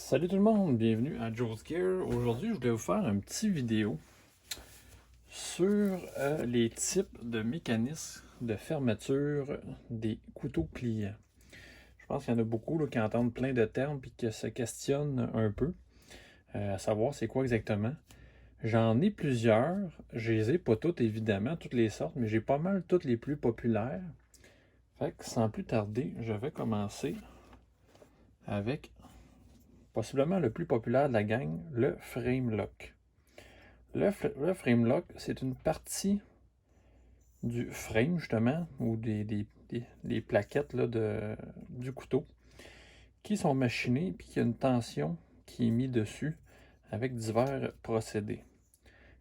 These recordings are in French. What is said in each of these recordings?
Salut tout le monde, bienvenue à Joe's Gear. Aujourd'hui, je voulais vous faire une petite vidéo sur les types de mécanismes de fermeture des couteaux pliants. Je pense qu'il y en a beaucoup là, qui entendent plein de termes et qui se questionnent un peu à savoir c'est quoi exactement. J'en ai plusieurs, je les ai pas toutes évidemment, toutes les sortes, mais j'ai pas mal toutes les plus populaires. Fait que sans plus tarder, je vais commencer avec possiblement le plus populaire de la gang, le frame lock. Le frame lock, c'est une partie du frame, justement, ou des plaquettes là, du couteau, qui sont machinées, puis qu'il y a une tension qui est mise dessus avec divers procédés.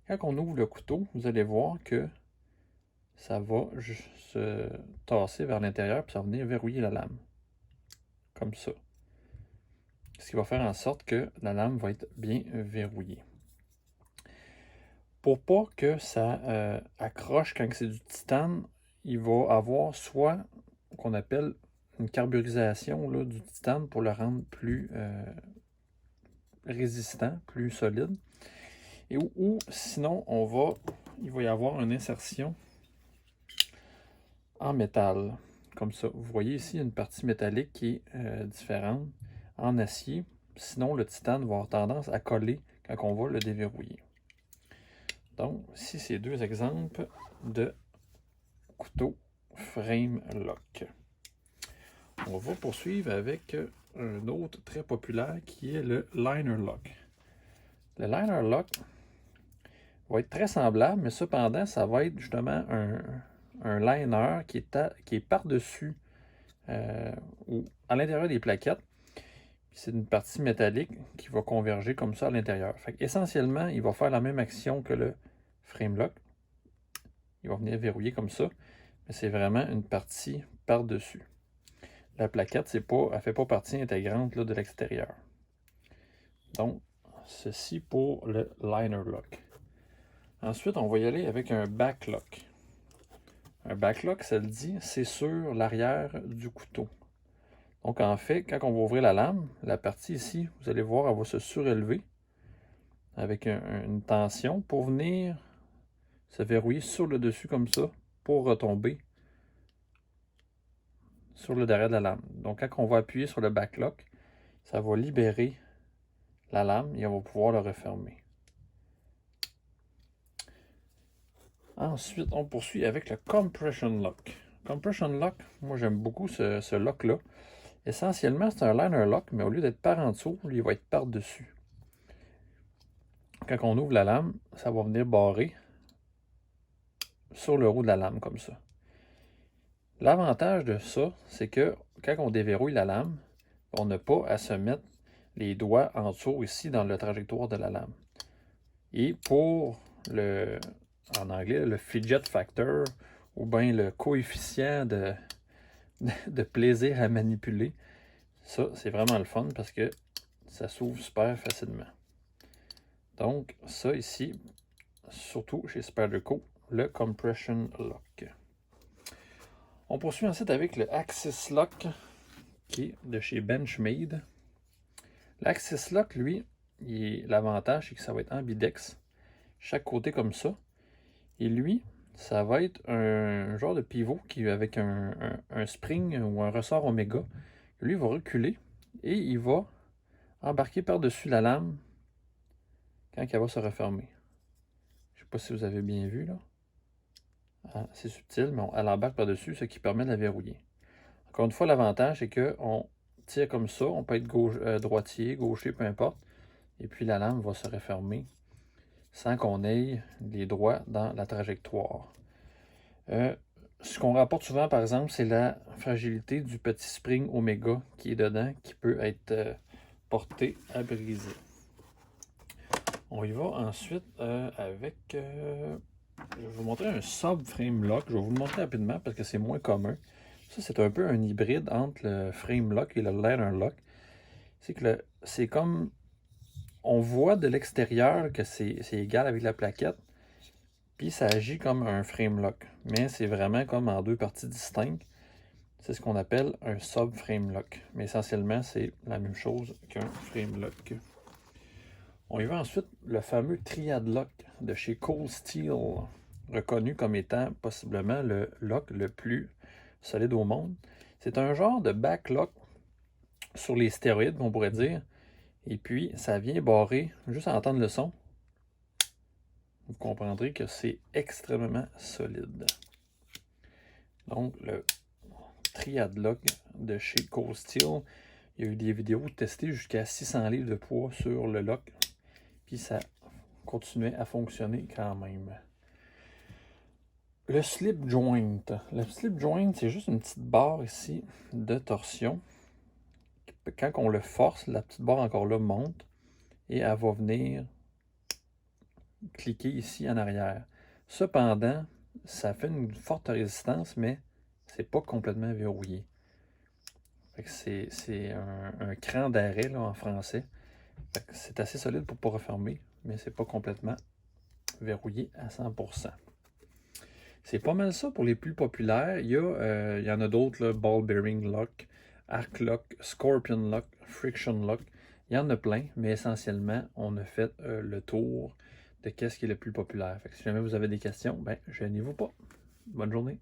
Quand on ouvre le couteau, vous allez voir que ça va se tasser vers l'intérieur, puis ça va venir verrouiller la lame. Comme ça. Ce qui va faire en sorte que la lame va être bien verrouillée. Pour pas que ça accroche quand c'est du titane, il va avoir soit qu'on appelle une carburisation là, du titane pour le rendre plus résistant, plus solide. Et ou sinon, il va y avoir une insertion en métal. Comme ça. Vous voyez ici une partie métallique qui est différente en acier. Sinon, le titane va avoir tendance à coller quand on va le déverrouiller. Donc, ici, c'est deux exemples de couteau frame lock. On va poursuivre avec un autre très populaire qui est le liner lock. Le liner lock va être très semblable, mais cependant, ça va être justement un liner qui est par-dessus ou à l'intérieur des plaquettes. C'est une partie métallique qui va converger comme ça à l'intérieur. Essentiellement, il va faire la même action que le frame lock. Il va venir verrouiller comme ça, mais c'est vraiment une partie par-dessus. La plaquette, elle ne fait pas partie intégrante là, de l'extérieur. Donc, ceci pour le liner lock. Ensuite, on va y aller avec un backlock. Un backlock, ça le dit, c'est sur l'arrière du couteau. Donc, en fait, quand on va ouvrir la lame, la partie ici, vous allez voir, elle va se surélever avec une tension pour venir se verrouiller sur le dessus comme ça pour retomber sur le derrière de la lame. Donc, quand on va appuyer sur le backlock, ça va libérer la lame et on va pouvoir le refermer. Ensuite, on poursuit avec le compression lock. Compression lock, moi j'aime beaucoup ce lock-là. Essentiellement, c'est un liner lock, mais au lieu d'être par en dessous, lui, il va être par-dessus. Quand on ouvre la lame, ça va venir barrer sur le haut de la lame, comme ça. L'avantage de ça, c'est que quand on déverrouille la lame, on n'a pas à se mettre les doigts en dessous ici dans la trajectoire de la lame. Et pour en anglais, le fidget factor, ou bien le coefficient de plaisir à manipuler, ça, c'est vraiment le fun parce que ça s'ouvre super facilement. Donc, ça ici, surtout chez Spyderco, le Compression Lock. On poursuit ensuite avec le Axis Lock, qui est de chez Benchmade. L'Axis Lock, lui, l'avantage, c'est que ça va être ambidex, chaque côté comme ça. Et lui, ça va être un genre de pivot qui, avec un spring ou un ressort oméga. Lui, il va reculer et il va embarquer par-dessus la lame quand elle va se refermer. Je ne sais pas si vous avez bien vu, là. Ah, c'est subtil, mais elle embarque par-dessus, ce qui permet de la verrouiller. Encore une fois, l'avantage, c'est qu'on tire comme ça. On peut être droitier, gaucher, peu importe. Et puis la lame va se refermer sans qu'on ait les doigts dans la trajectoire. Ce qu'on rapporte souvent, par exemple, c'est la fragilité du petit spring oméga qui est dedans, qui peut être porté à briser. On y va ensuite avec... je vais vous montrer un subframe lock. Je vais vous le montrer rapidement parce que c'est moins commun. Ça, c'est un peu un hybride entre le frame lock et le liner lock. C'est que c'est comme... On voit de l'extérieur que c'est égal avec la plaquette. Puis ça agit comme un frame lock. Mais c'est vraiment comme en deux parties distinctes. c'est ce qu'on appelle un subframe lock. Mais essentiellement, c'est la même chose qu'un frame lock. On y va ensuite le fameux Triad Lock de chez Cold Steel, reconnu comme étant possiblement le lock le plus solide au monde. C'est un genre de backlock sur les stéroïdes, on pourrait dire. Et puis, ça vient barrer, juste à entendre le son, vous comprendrez que c'est extrêmement solide. Donc, le Triad Lock de chez Cold Steel, il y a eu des vidéos testées jusqu'à 600 livres de poids sur le lock. Puis ça continuait à fonctionner quand même. Le slip joint. Le slip joint, c'est juste une petite barre ici de torsion. Quand on le force, la petite barre encore là monte et elle va venir cliquer ici en arrière. Cependant, ça fait une forte résistance, mais c'est pas complètement verrouillé. C'est un cran d'arrêt en français. C'est assez solide pour pas refermer, mais c'est pas complètement verrouillé à 100%. C'est pas mal ça pour les plus populaires. Il y en a d'autres, Ball Bearing Lock, Arc Lock, Scorpion Lock, Friction Lock. Il y en a plein, mais essentiellement, on a fait le tour de qu'est-ce qui est le plus populaire. Fait que si jamais vous avez des questions, ben, gênez-vous pas. Bonne journée.